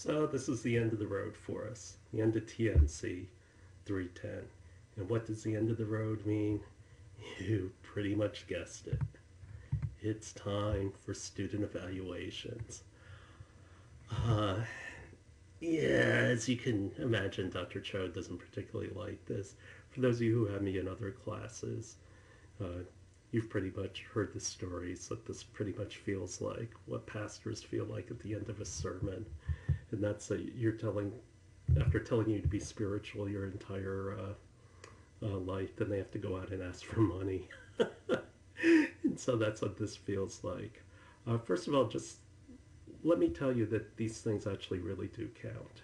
So this is the end of the road for us, the end of TMC 310. And what does the end of the road mean? You pretty much guessed it. It's time for student evaluations. Uh, yeah, as you can imagine, Dr. Cho doesn't particularly like this. For those of you who have me in other classes, uh, you've pretty much heard the stories that this pretty much feels like what pastors feel like at the end of a sermon. And that's that you're telling, after telling you to be spiritual your entire life, then they have to go out and ask for money. And so that's what this feels like. First of all, just let me tell you that these things actually really do count.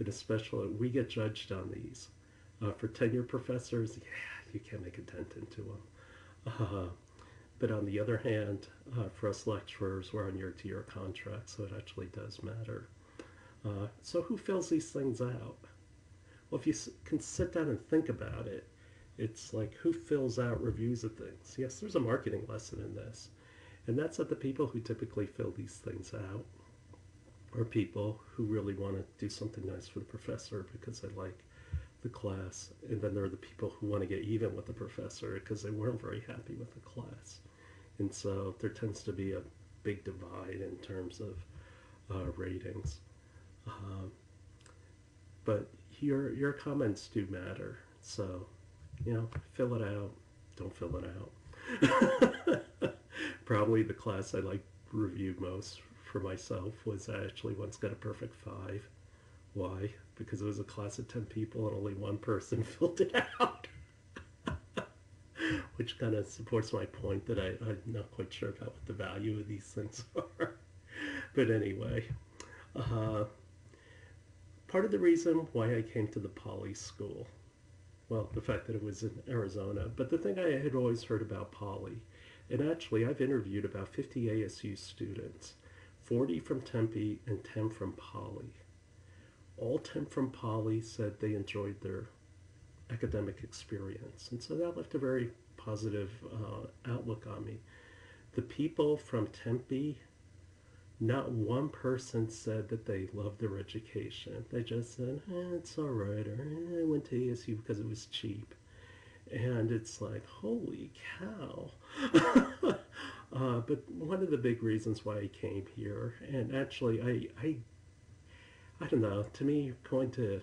And especially, we get judged on these. For tenure professors, yeah, you can't make a dent into them. But on the other hand, for us lecturers, we're on year-to-year contracts, so it actually does matter. So who fills these things out? Well, if you can sit down and think about it, it's like who fills out reviews of things? Yes, there's a marketing lesson in this. And that's that the people who typically fill these things out are people who really want to do something nice for the professor because they like the class. And then there are the people who want to get even with the professor because they weren't very happy with the class. And so there tends to be a big divide in terms of ratings. Um, but your comments do matter. So, fill it out. Don't fill it out. Probably the class I like reviewed most for myself was I actually once got a perfect 5. Why? Because it was a class of 10 people and only one person filled it out. Which kind of supports my point that I'm not quite sure about what the value of these things are. But anyway, uh, part of the reason why I came to the Poly School, well, the fact that it was in Arizona, but the thing I had always heard about Poly, and actually I've interviewed about 50 ASU students, 40 from Tempe and 10 from Poly. All 10 from Poly said they enjoyed their academic experience, and so that left a very positive outlook on me. The people from Tempe, not one person said that they loved their education. They just said, it's all right, or I went to ASU because it was cheap. And it's like, holy cow. But one of the big reasons why I came here, and actually I don't know, to me going to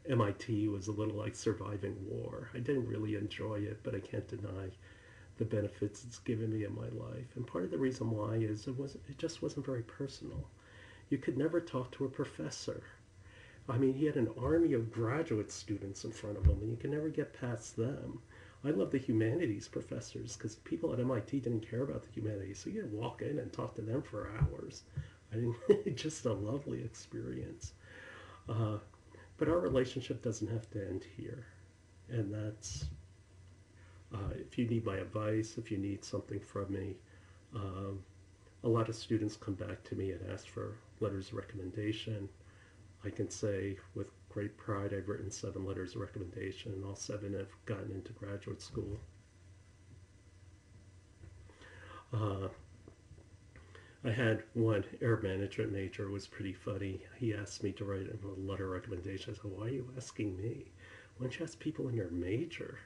MIT was a little like surviving war. I didn't really enjoy it, but I can't deny the benefits it's given me in my life. And part of the reason why is it just wasn't very personal. You could never talk to a professor. I mean, he had an army of graduate students in front of him, and you can never get past them. I love the humanities professors because people at MIT didn't care about the humanities, so you could walk in and talk to them for hours. I mean, just a lovely experience. Uh, but our relationship doesn't have to end here, and that's if you need my advice, if you need something from me. Um, a lot of students come back to me and ask for letters of recommendation. I can say with great pride I've written 7 letters of recommendation, and all 7 have gotten into graduate school. I had one air management major. It was pretty funny. He asked me to write a letter of recommendation. I said, why are you asking me? Why don't you ask people in your major?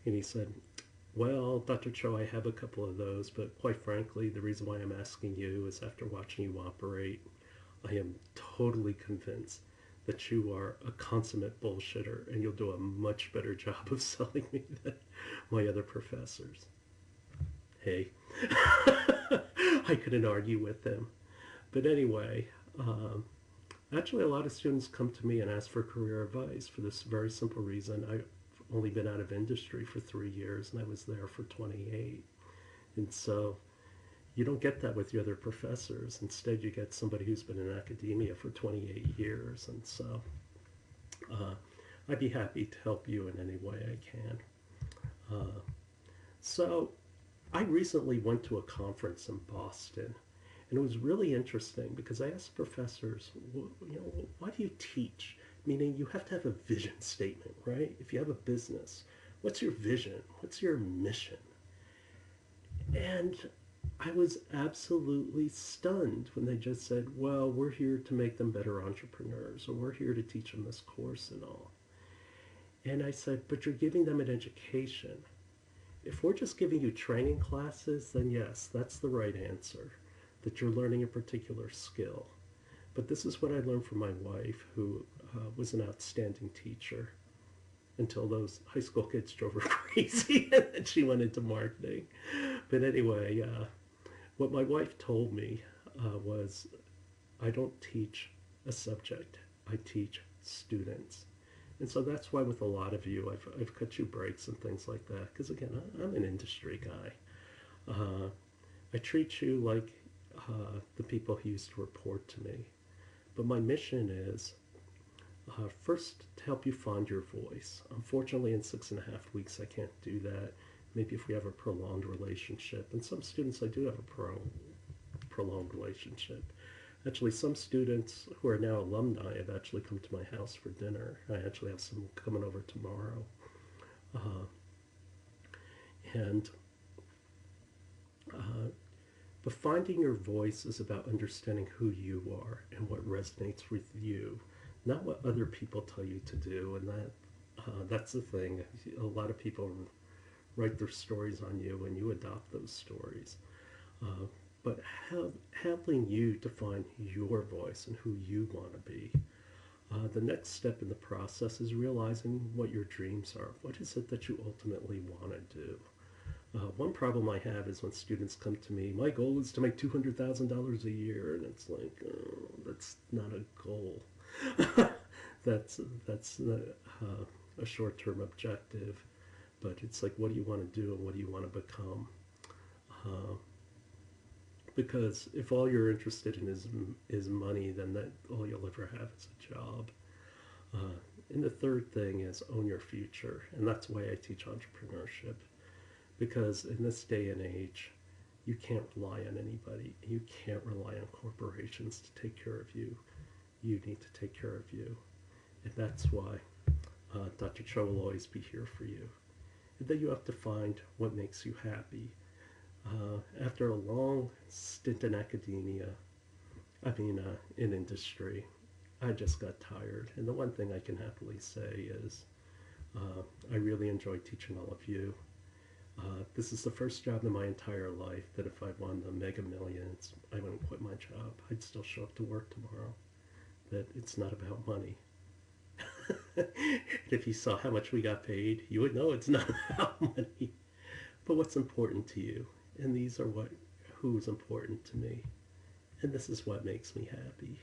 And he said, well, Dr. Cho, I have a couple of those, but quite frankly, the reason why I'm asking you is after watching you operate, I am totally convinced that you are a consummate bullshitter and you'll do a much better job of selling me than my other professors. Hey, I couldn't argue with them. But anyway, actually a lot of students come to me and ask for career advice for this very simple reason. I've only been out of industry for 3 years and I was there for 28. And so you don't get that with the other professors. Instead, you get somebody who's been in academia for 28 years. And so I'd be happy to help you in any way I can. So I recently went to a conference in Boston, and it was really interesting because I asked professors, why do you teach? Meaning you have to have a vision statement, right? If you have a business, what's your vision? What's your mission? And I was absolutely stunned when they just said, well, we're here to make them better entrepreneurs, or we're here to teach them this course and all. And I said, but you're giving them an education. If we're just giving you training classes, then yes, that's the right answer, that you're learning a particular skill. But this is what I learned from my wife, who was an outstanding teacher until those high school kids drove her crazy and then she went into marketing. But anyway, what my wife told me was, I don't teach a subject, I teach students. And so that's why with a lot of you, I've cut you breaks and things like that. Because again, I'm an industry guy. I treat you like the people who used to report to me. But my mission is first to help you find your voice. Unfortunately, in 6.5 weeks, I can't do that. Maybe if we have a prolonged relationship. And some students, I do have a prolonged relationship. Actually, some students who are now alumni have actually come to my house for dinner. I actually have some coming over tomorrow. Uh, and but finding your voice is about understanding who you are and what resonates with you, not what other people tell you to do. And that's the thing. A lot of people write their stories on you, and you adopt those stories. Uh, but helping you to find your voice and who you want to be. The next step in the process is realizing what your dreams are. What is it that you ultimately want to do? One problem I have is when students come to me, my goal is to make $200,000 a year, and it's like, oh, that's not a goal. that's a short-term objective, but it's like, what do you want to do and what do you want to become? Uh, because if all you're interested in is money, then that all you'll ever have is a job. Uh, and the third thing is own your future, and that's why I teach entrepreneurship. Because in this day and age, you can't rely on anybody. You can't rely on corporations to take care of you. You need to take care of you. And that's why Dr. Cho will always be here for you. And then you have to find what makes you happy. After a long stint in academia, in industry, I just got tired. And the one thing I can happily say is I really enjoy teaching all of you. This is the first job in my entire life that if I won the Mega Millions, I wouldn't quit my job. I'd still show up to work tomorrow. That it's not about money. If you saw how much we got paid, you would know it's not about money. But what's important to you? And these are who's important to me. And this is what makes me happy.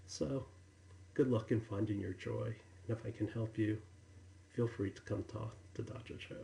So, good luck in finding your joy. And if I can help you, feel free to come talk to Dr. Cho.